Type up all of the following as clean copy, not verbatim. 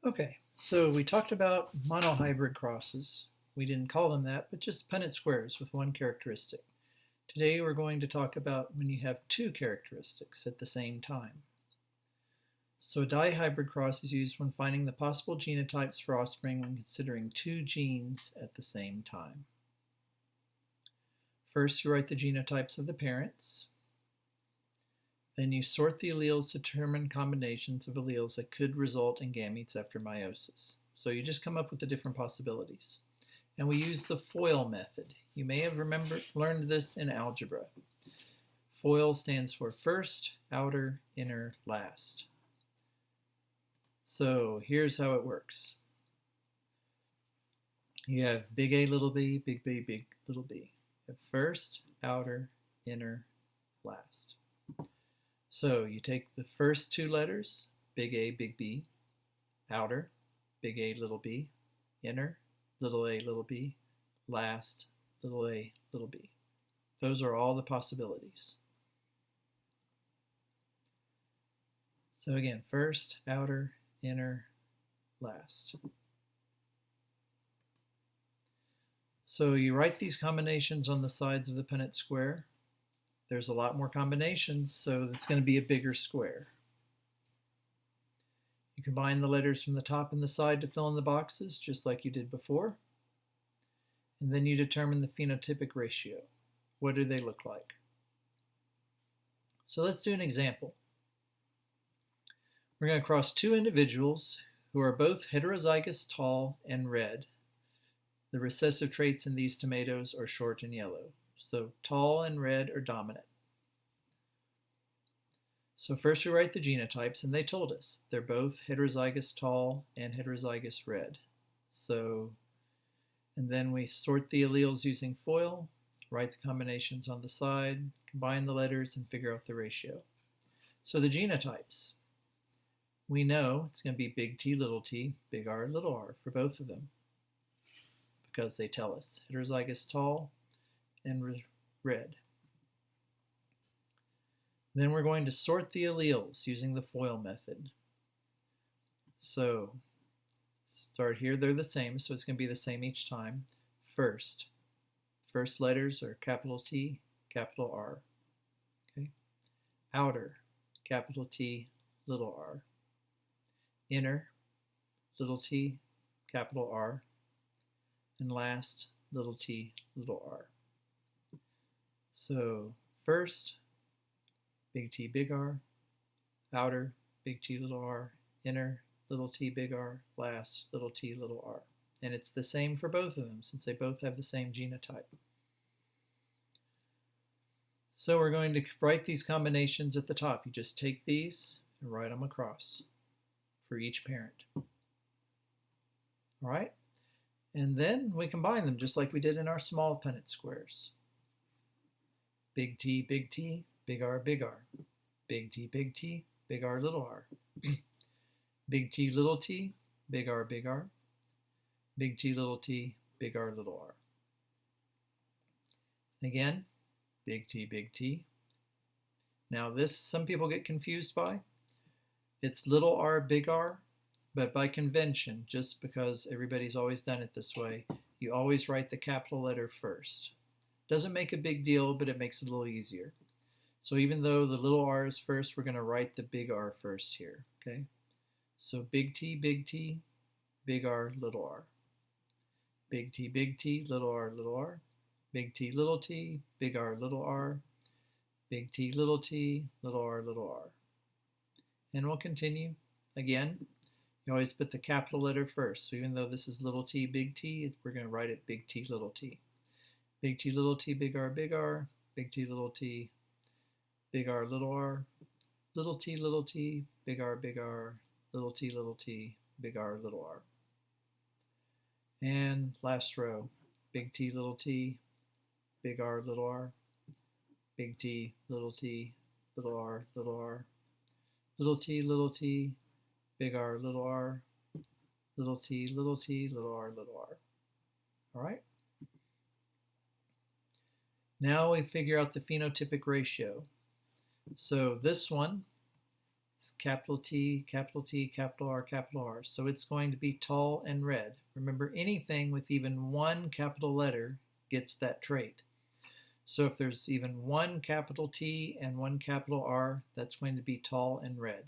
Okay, so we talked about monohybrid crosses. We didn't call them that, but just Punnett squares with one characteristic. Today we're going to talk about when you have two characteristics at the same time. So a dihybrid cross is used when finding the possible genotypes for offspring when considering two genes at the same time. First, you write the genotypes of the parents. Then you sort the alleles to determine combinations of alleles that could result in gametes after meiosis. So you just come up with the different possibilities. And we use the FOIL method. You may have learned this in algebra. FOIL stands for first, outer, inner, last. So here's how it works. You have big A, little b, big little b. You have first, outer, inner, last. So you take the first two letters, big A, big B, outer, big A, little b, inner, little a, little b, last, little a, little b. Those are all the possibilities. So again, first, outer, inner, last. So you write these combinations on the sides of the Punnett square. There's a lot more combinations, so it's going to be a bigger square. You combine the letters from the top and the side to fill in the boxes, just like you did before. And then you determine the phenotypic ratio. What do they look like? So let's do an example. We're going to cross two individuals who are both heterozygous, tall, and red. The recessive traits in these tomatoes are short and yellow. So tall and red are dominant. So first we write the genotypes, and they told us they're both heterozygous tall and heterozygous red. And then we sort the alleles using FOIL, write the combinations on the side, combine the letters, and figure out the ratio. So the genotypes, we know it's going to be big T, big R, little r for both of them because they tell us heterozygous tall and red. Then we're going to sort the alleles using the FOIL method. So start here, they're the same, so it's going to be the same each time. First letters are capital T, capital R. Okay. Outer, capital T, little r. Inner, little t, capital R. And last, little t, little r. So first, big T, big R, outer, big T, little r, inner, little t, big R, last, little t, little r. And it's the same for both of them since they both have the same genotype. So we're going to write these combinations at the top. You just take these and write them across for each parent. All right? And then we combine them just like we did in our small Punnett squares. Big T, big R, big R. Big T, big R, little r. Big T, little t, big R, big R. Big T, little t, big R, little r. Again, big T, big T. Now this, some people get confused by. It's little r, big R, but by convention, just because everybody's always done it this way, you always write the capital letter first. Doesn't make a big deal, but it makes it a little easier. So even though the little r is first, we're going to write the big R first here, okay? So big T, big R, little r. Big T, little r, little r. Big T, big R, little r. Big T, little r, little r. And we'll continue. Again, you always put the capital letter first. So even though this is little t, big T, we're going to write it big T, little t. Big T, big R, big R. Big T, big R, little r. Little t, big R, big R. Little t, big R, little r. And last row, big T, big R, little r. Big T, little r, little r. Little t, big R, little r. Little t, little r, little r. All right? Now we figure out the phenotypic ratio. So this one It's capital T, capital T, capital R, capital R. So it's going to be tall and red. Remember, anything with even one capital letter gets that trait. So if there's even one capital T and one capital R, that's going to be tall and red.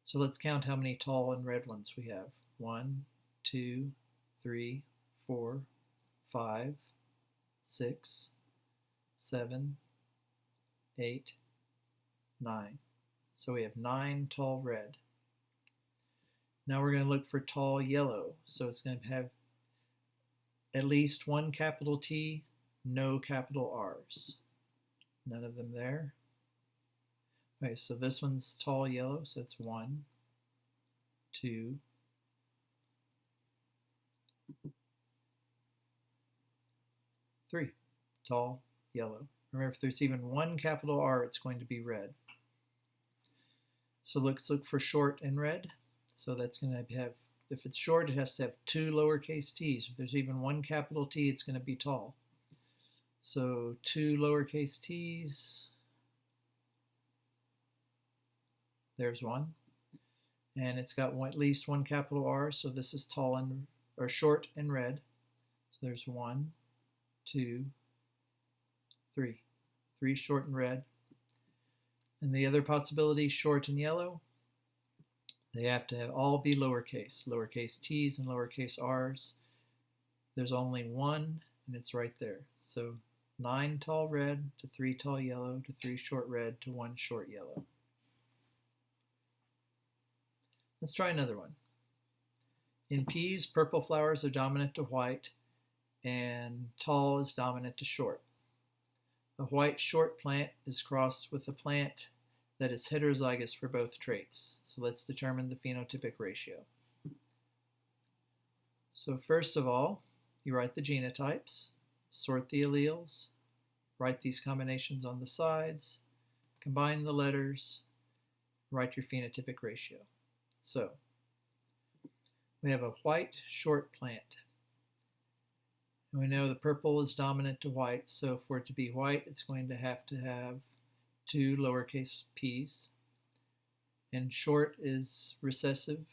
So let's count how many tall and red ones we have. 1, 2, 3, 4, 5, 6, 7, 8, 9. So we have 9 tall red. Now we're going to look for tall yellow. So it's going to have at least one capital T, no capital R's. None of them there. Okay, so this one's tall yellow, so it's 1, 2, 3. Tall yellow. Remember, if there's even one capital R, it's going to be red. So let's look for short and red. So that's going to have, if it's short, it has to have 2 lowercase t's. If there's even one capital T, it's going to be tall. So 2 lowercase t's. There's one. And it's got at least one capital R, so this is tall and, or short and red. So there's 1, 2, 3. 3 short and red. And the other possibility, short and yellow, they have to all be lowercase. Lowercase t's and lowercase r's. There's only one, and it's right there. So 9 tall red to 3 tall yellow to 3 short red to 1 short yellow. Let's try another one. In peas, purple flowers are dominant to white, and tall is dominant to short. A white short plant is crossed with a plant that is heterozygous for both traits. So let's determine the phenotypic ratio. So first of all, you write the genotypes, sort the alleles, write these combinations on the sides, combine the letters, write your phenotypic ratio. So we have a white short plant. And we know the purple is dominant to white, so for it to be white, it's going to have 2 lowercase p's. And short is recessive,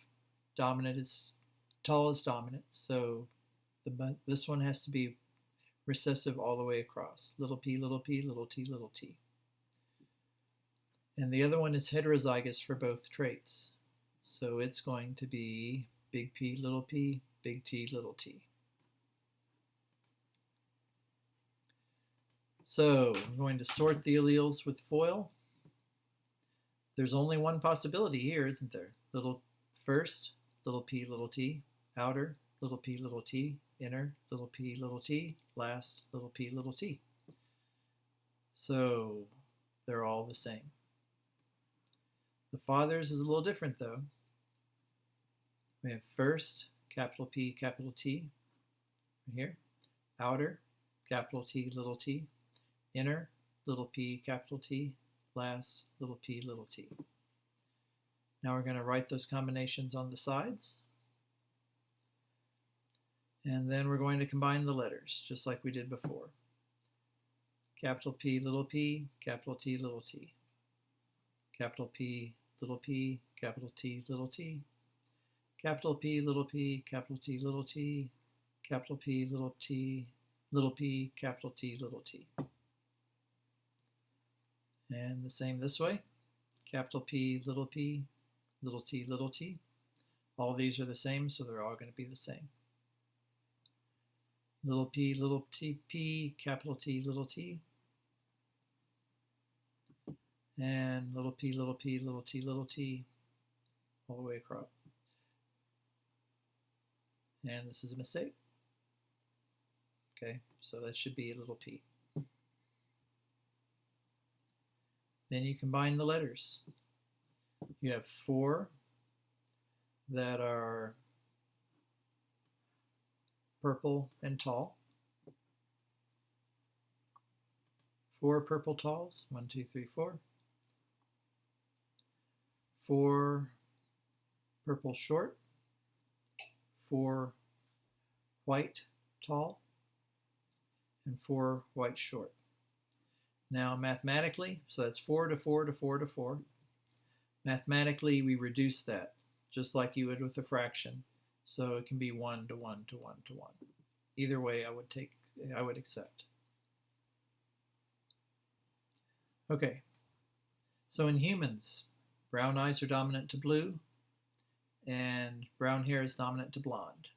dominant is, tall is dominant, so this one has to be recessive all the way across. Little p, little p, little t, little t. And the other one is heterozygous for both traits. So it's going to be big P, little p, big T, little t. So I'm going to sort the alleles with FOIL. There's only one possibility here, isn't there? First, little p, little t, outer, little p, little t, inner, little p, little t, last, little p, little t. So they're all the same. The father's is a little different though. We have first, capital P, capital T, right here. Outer, capital T, little t. Inner, little p, capital T. Last, little p, little t. Now we're going to write those combinations on the sides. And then we're going to combine the letters, just like we did before. Capital P, little p, capital T, little t. Capital P, little p, capital T, little t. Capital P, little p, capital T, little t. Capital P, little t, little p, capital T, little t. And the same this way. Capital P, little t, little t. All these are the same, so they're all going to be the same. Little p, p, capital T, little t. And little p, little t, all the way across. And this is a mistake. Okay, so that should be a little p. Then you combine the letters. You have 4 that are purple and tall. 4 purple talls, 1, 2, 3, 4. 4 purple short, 4 white tall, and 4 white short. Now mathematically, so that's 4 to 4 to 4 to 4. Mathematically, we reduce that, just like you would with a fraction. So it can be 1 to 1 to 1 to 1. Either way, I would accept. Okay, so in humans, brown eyes are dominant to blue, and brown hair is dominant to blonde.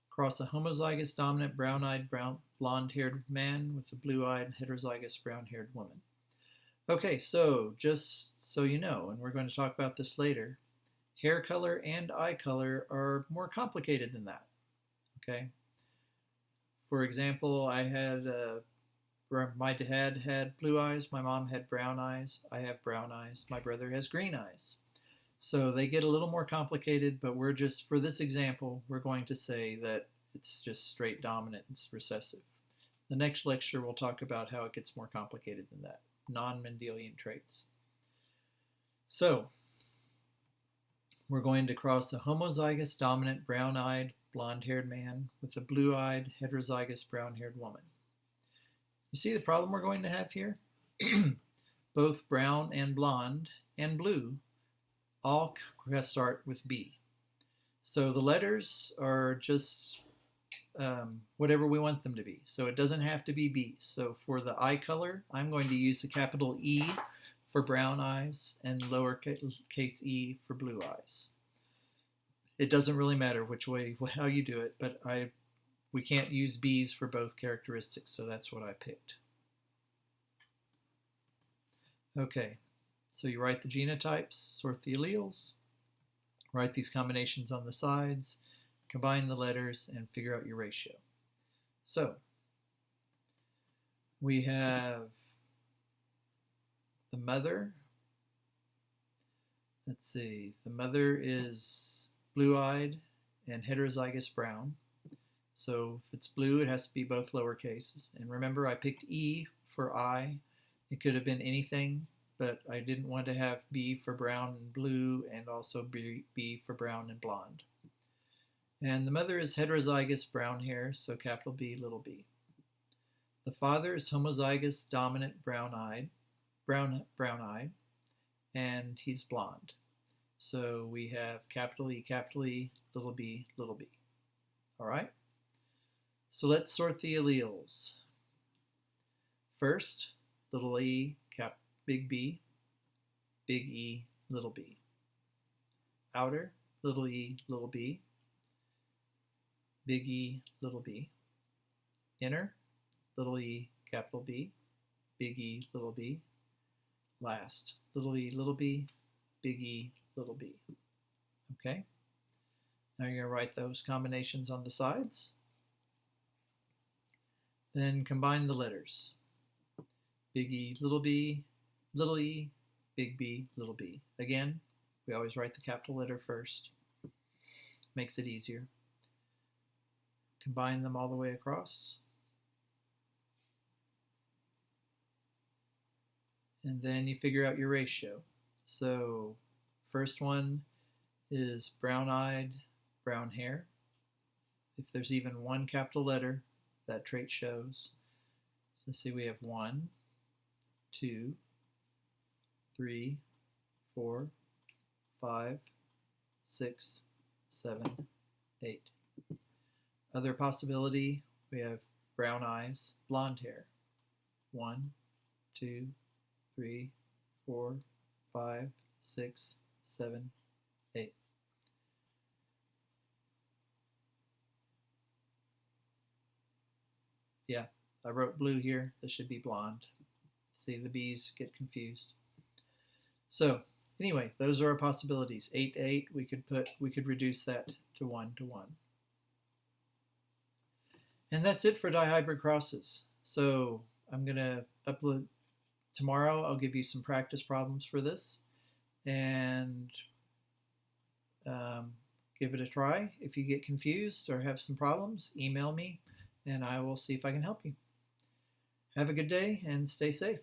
Cross a homozygous dominant brown-eyed, blonde-haired man with a blue-eyed, heterozygous brown-haired woman. Okay, so just so you know, and we're going to talk about this later, hair color and eye color are more complicated than that. Okay. For example, my dad had blue eyes, my mom had brown eyes, I have brown eyes, my brother has green eyes. So they get a little more complicated, but we're just, for this example, we're going to say that it's just straight dominant and recessive. The next lecture we'll talk about how it gets more complicated than that, non-Mendelian traits. So we're going to cross a homozygous dominant brown-eyed, blonde-haired man with a blue-eyed, heterozygous brown-haired woman. You see the problem we're going to have here? Both brown and blonde and blue all start with B. So the letters are just whatever we want them to be. So it doesn't have to be B. So for the eye color, I'm going to use the capital E for brown eyes and lowercase e for blue eyes. It doesn't really matter how you do it, but we can't use B's for both characteristics, so that's what I picked. Okay, so you write the genotypes, sort the alleles, write these combinations on the sides, combine the letters, and figure out your ratio. So we have the mother. Let's see, the mother is blue-eyed and heterozygous brown. So if it's blue, it has to be both lower cases. And remember, I picked E for I. It could have been anything, but I didn't want to have B for brown and blue and also B for brown and blonde. And the mother is heterozygous brown hair, so capital B, little b. The father is homozygous dominant brown-eyed, and he's blonde. So we have capital E, little b, little b. All right? So let's sort the alleles. First, little e, big B, big E, little b. Outer, little e, little b, big E, little b. Inner, little e, capital B, big E, little b. Last, little e, little b, big E, little b. Okay? Now you're going to write those combinations on the sides. Then combine the letters. Big E, little b, little e, big B, little b. Again, we always write the capital letter first. Makes it easier. Combine them all the way across. And then you figure out your ratio. So first one is brown-eyed, brown hair. If there's even one capital letter, that trait shows. So let's see, we have 1, 2, 3, 4, 5, 6, 7, 8. Other possibility, we have brown eyes, blonde hair. 1, 2, 3, 4, 5, 6, 7, 8. Yeah, I wrote blue here. This should be blonde. See, the B's get confused. So anyway, those are our possibilities. 8 to 8, we could reduce that to 1 to 1. And that's it for dihybrid crosses. So I'm going to upload tomorrow. I'll give you some practice problems for this and give it a try. If you get confused or have some problems, email me and I will see if I can help you. Have a good day and stay safe.